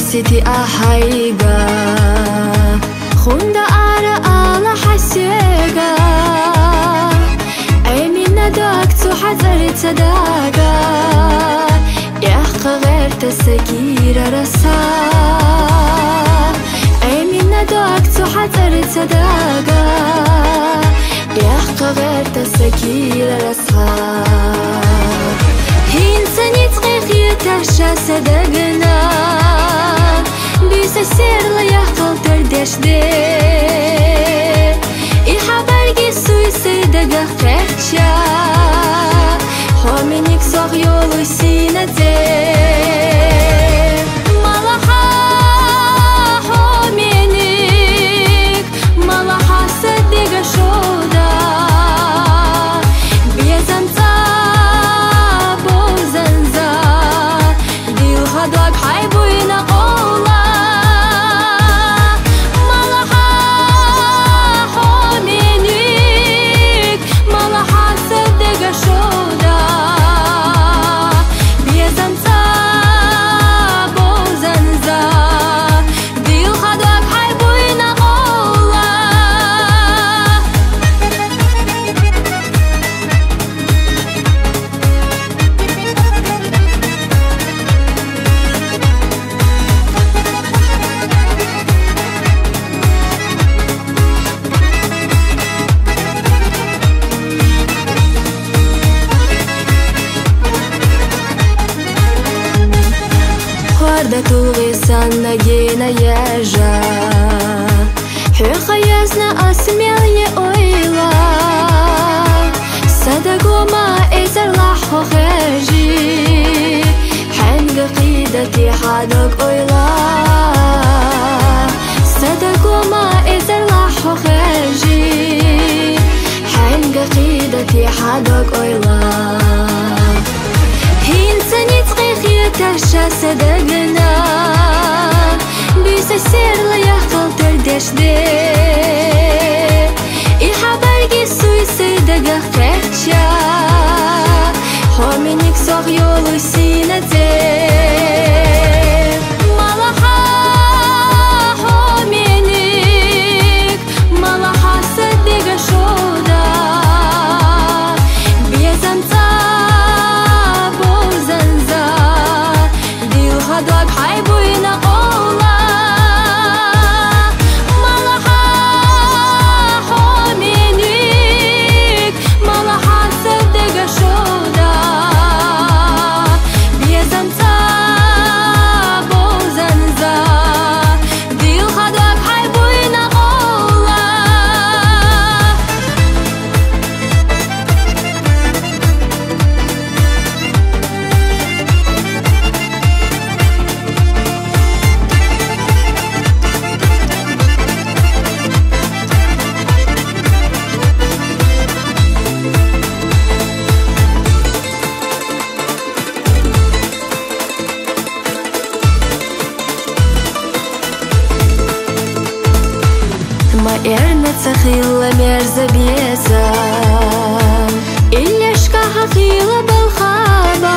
سيتي أحيقا خوندا أرى على حسيقا أمين نداك تحذر تداقا يحقى غير تسكير رسا أمين نداك تحذر تداقا يحقى غير تسكير رسا هين سنيت غيخي تحشى صدقنا بيسا سير ليحقل تردش دي إحبارجي سويسي دقا خيرشا حومينيك صغ يولو سينا دي مالحا حومينيك مالحا صدقا شودا بيزنتا بوزنزا ديل غدوك حيبوينا قولا da tulgi sanna gena yeja Hükhayazna asmiyye oyla Sadagoma ezer lahho khaji Hanga qidati hadak oyla Sadagoma ezer lahho khaji Hanga qidati hadak oyla Hin sanit qikhi تحشى صدقنا بيسا سير ليحقل تردش دي إحبارجي سويسي دقا خيرشا حومينيك صغ يولو سينا دي مالحا حومينيك مالحا صدقا شودا بيزنتا بوزنزا غدوك حيبوينا قولا مالحا حومينيك مالحا صدقا شودا بيزنتا بوزنزا ديل غدوك حيبوينا قولا Эрна цахила мерзабеза Ильяшка хахила балхаба